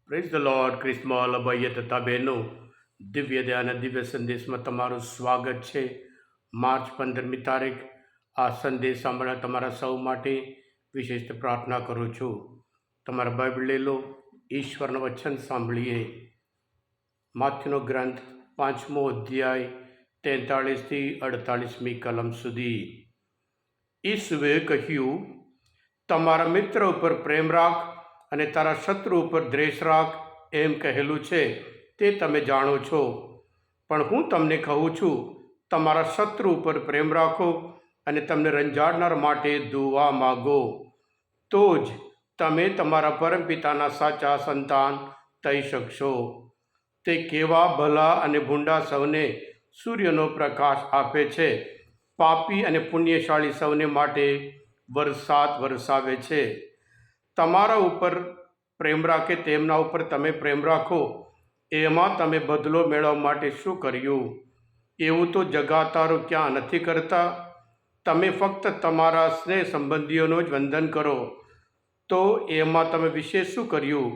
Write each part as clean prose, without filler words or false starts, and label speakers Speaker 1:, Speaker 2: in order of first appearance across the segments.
Speaker 1: Praise the Lord. ક્રિસ્મોલ અભય તથા બહેનો, દિવ્ય દયાના દિવ્ય સંદેશમાં તમારું સ્વાગત છે. માર્ચ 15મી તારીખ. આ સંદેશ સાંભળવા તમારા સૌ માટે વિશેષ પ્રાર્થના કરું છું. તમારા બાઇબલ લઈ લો, ઈશ્વરનું વચન સાંભળીએ. માથ્યુનો ગ્રંથ 5મો અધ્યાય 43થી 48મી કલમ સુધી. ઈસુએ કહ્યું, તમારા મિત્ર ઉપર પ્રેમ રાખ અને તારા શત્રુ ઉપર દ્વેષ રાખ, એમ કહેલું છે તે તમે જાણો છો. પણ હું તમને કહું છું, તમારા શત્રુ ઉપર પ્રેમ રાખો અને તમને રંજાડનાર માટે દુઆ માગો. તો જ તમે તમારા પરમપિતાના સાચા સંતાન થઈ શકશો. તે કેવા ભલા અને ભૂંડા સૌને સૂર્યનો પ્રકાશ આપે છે, પાપી અને પુણ્યશાળી સૌને માટે વરસાદ વરસાવે છે. તમારા ઉપર પ્રેમ રાખે તેમના ઉપર તમે પ્રેમ રાખો, એમાં તમે બદલો મેળવવા માટે શું કર્યું? એવું તો જગાતારો ક્યાં નથી કરતા? તમે ફક્ત તમારા સ્નેહ સંબંધીઓનું જ વંદન કરો, તો એમાં તમે વિશેષ શું કર્યું?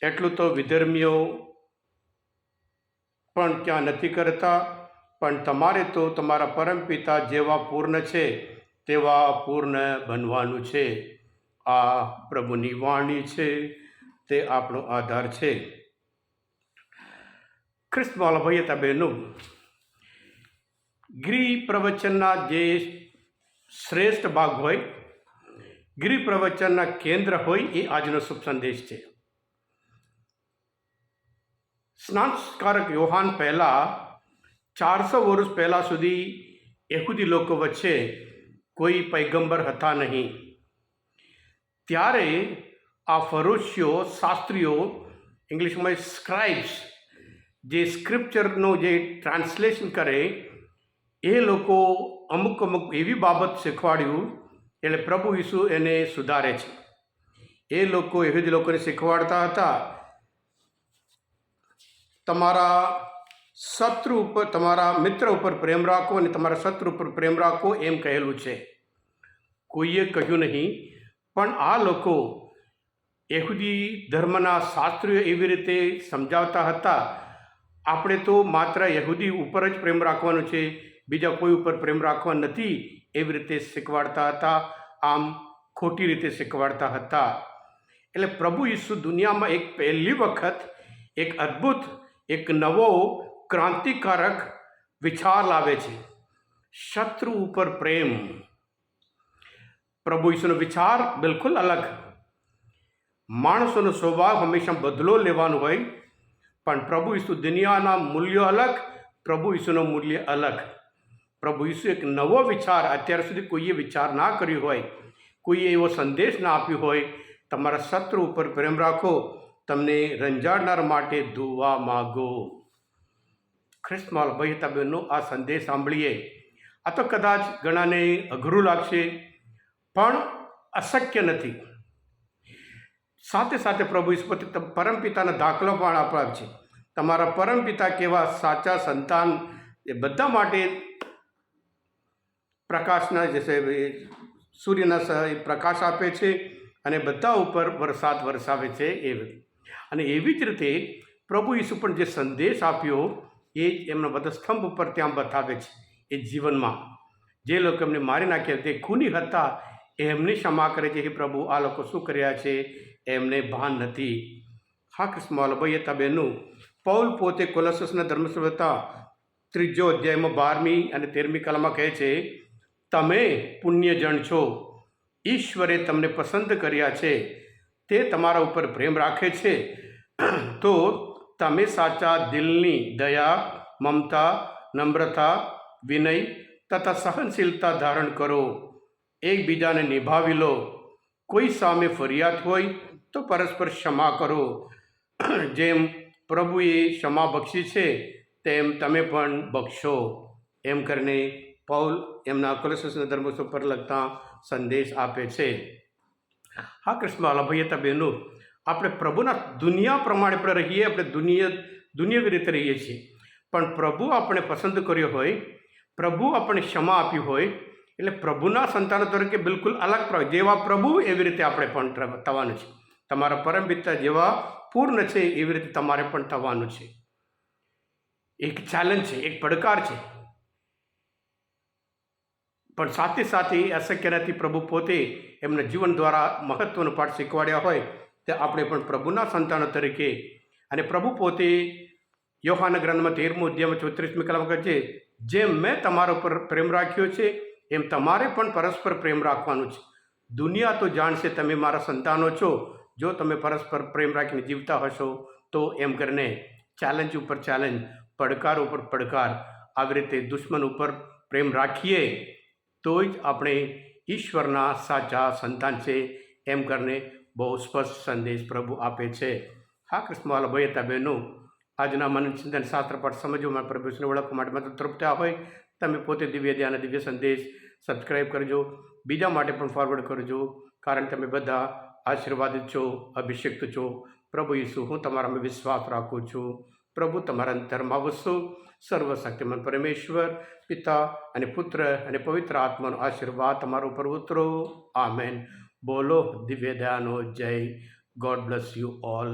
Speaker 1: એટલું તો વિધર્મીઓ પણ ક્યાં નથી કરતા? પણ તમારે તો તમારા પરમપિતા જેવા પૂર્ણ છે તેવા પૂર્ણ બનવાનું છે. આ પ્રભુની વાણી છે, તે આપણો આધાર છે. ખ્રિસ્તવાલા ભાઈ હતા બહેનો, ગિરી પ્રવચનના જે શ્રેષ્ઠ ભાગ હોય, ગિરી પ્રવચનના કેન્દ્ર હોય, એ આજનો શુભ સંદેશ છે. સ્નાનકારક યોહાન પહેલાં 400 વર્ષ પહેલાં સુધી યહૂદી લોકો વચ્ચે કોઈ પૈગંબર હતા નહીં. ત્યારે આ ફરોશીઓ, શાસ્ત્રીઓ, ઇંગ્લિશમાં સ્ક્રાઇબ્સ, જે સ્ક્રિપ્ચરનું જે ટ્રાન્સલેશન કરે, એ લોકો અમુક એવી બાબત શીખવાડ્યું, એટલે પ્રભુ ઈસુ એને સુધારે છે. એ લોકો યહૂદી લોકોને શીખવાડતા હતા, તમારા શત્રુ ઉપર, તમારા મિત્ર ઉપર પ્રેમ રાખો અને તમારા શત્રુ ઉપર પ્રેમ રાખો, એમ કહેલું છે. કોઈએ કહ્યું નહીં, પણ આ લોકો યહૂદી ધર્મના શાસ્ત્રીઓ એવી રીતે સમજાવતા હતા, આપણે તો માત્ર યહૂદી ઉપર જ પ્રેમ રાખવાનો છે, બીજા કોઈ ઉપર પ્રેમ રાખવાનો નથી, એવી રીતે શીખવાડતા હતા. આમ ખોટી રીતે શીખવાડતા હતા. એટલે પ્રભુ ઈસુ દુનિયામાં એક પહેલી વખત એક અદ્ભુત, એક નવો ક્રાંતિકારક વિચાર લાવે છે, શત્રુ ઉપર પ્રેમ. પ્રભુ ઈસુનો વિચાર બિલકુલ અલગ. માણસોનો સ્વભાવ હંમેશા બદલો લેવાનો હોય, પણ પ્રભુ ઈસુ દુનિયાના મૂલ્યો અલગ, પ્રભુ ઈસુનું મૂલ્ય અલગ. પ્રભુ ઈસુ એક નવો વિચાર, અત્યાર સુધી કોઈએ વિચાર ના કર્યો હોય, કોઈએ એવો સંદેશ ના આપ્યો હોય, તમારા શત્રુ ઉપર પ્રેમ રાખો, તમને રંજાડનાર માટે દુઆ માગો. ખ્રિસ્તમાલ ભાઈ હતા બહેનો, આ સંદેશ સાંભળીએ. આ તો કદાચ ઘણાને અઘરું લાગશે, પણ અશક્ય નથી. સાથે સાથે પ્રભુ ઈસુ પરમપિતાના દાખલો પણ આપ્યા છે. તમારા પરમપિતા કેવા સાચા સંતાન, એ બધા માટે પ્રકાશના જશે, સૂર્યના પ્રકાશ આપે છે અને બધા ઉપર વરસાદ વરસાવે છે. અને એવી જ રીતે પ્રભુ ઈસુ પણ જે સંદેશ આપ્યો, એ જ એમના વધસ્તંભ ઉપર ત્યાં બતાવે છે. એ જીવનમાં જે લોકો એમને મારી નાખ્યા, તે ખૂની હતા, એમને ક્ષમા કરે છે. કે પ્રભુ, આ લોકો શું કર્યા છે એમને ભાન નથી. હા ક્રિસ્મોલ ભાઈ હતા બહેનો, પૌલ પોતે કોલોસસના ધર્મસભ્યતા 3 અધ્યાયમાં 12મી અને 13મી કલમમાં કહે છે, તમે પુણ્યજન છો, ઈશ્વરે તમને પસંદ કર્યા છે, તે તમારા ઉપર પ્રેમ રાખે છે, તો તમે સાચા દિલની દયા, મમતા, નમ્રતા, વિનય તથા સહનશીલતા ધારણ કરો. એકબીજાને નિભાવી લો. કોઈ સામે ફરિયાદ હોય તો પરસ્પર ક્ષમા કરો. જેમ પ્રભુએ ક્ષમા બક્ષી છે, તેમ તમે પણ બક્ષો. એમ કરીને પૌલ એમના કોલોસસના ધર્મસભ્યો પર લગતા સંદેશ આપે છે. હા કૃષ્ણવાલા ભાઈ હતા બહેનો, આપણે પ્રભુના દુનિયા પ્રમાણે આપણે રહીએ, આપણે દુનિયાવી રીતે રહીએ છીએ, પણ પ્રભુ આપણે પસંદ કર્યો હોય, પ્રભુ આપણે ક્ષમા આપી હોય, એટલે પ્રભુના સંતાનો તરીકે બિલકુલ અલગ, જેવા પ્રભુ એવી રીતે આપણે પણ થવાનું છે. તમારા પરમપિતા જેવા પૂર્ણ છે એવી રીતે તમારે પણ થવાનું છે. એક ચેલેન્જ છે, એક પડકાર છે, પણ સાથે સાથે અશક્ય નથી. પ્રભુ પોતે એમના જીવન દ્વારા મહત્વનો પાઠ શીખવાડ્યા હોય તે આપણે પણ પ્રભુના સંતાનો તરીકે, અને પ્રભુ પોતે યોહાના ગ્રંથમાં 13 અધ્યાયમાં 34મી કલમ કહે છે, જેમ મેં તમારા ઉપર પ્રેમ રાખ્યો છે એમ તમારે પણ પરસ્પર પ્રેમ રાખવાનું છે. દુનિયા તો જાણશે તમે મારા સંતાનો છો જો તમે પરસ્પર પ્રેમ રાખીને જીવતા હશો તો. એમ કરીને ચેલેન્જ ઉપર ચેલેન્જ, પડકાર ઉપર પડકાર, આવી રીતે દુશ્મન ઉપર પ્રેમ રાખીએ તો જ આપણે ઈશ્વરના સાચા સંતાન છે એમ કરીને બહુ સ્પષ્ટ સંદેશ પ્રભુ આપે છે. હા કૃષ્ણવાલા ભાઈ હતા બહેનો, આજના મનન ચિંતન શાસ્ત્ર પાઠ સમજવામાં પ્રભુને ઓળખવા માટે મદદ તૃપ્ત હોય તમે પોતે દિવ્ય ધ્યાન દિવ્ય સંદેશ સબસ્ક્રાઈબ કરજો, બીજા માટે પણ ફોરવર્ડ કરજો, કારણ તમે બધા આશીર્વાદિત છો, અભિષેક્ત છો. પ્રભુ ઈસુ, હું તમારામાં વિશ્વાસ રાખું છું. પ્રભુ તમારા અંતરમાં વસો. સર્વશક્તિમાન પરમેશ્વર પિતા અને પુત્ર અને પવિત્ર આત્માનો આશીર્વાદ તમારા ઉપર ઉતરો. આમેન. બોલો દિવ્ય દયાનો જય. God bless you all.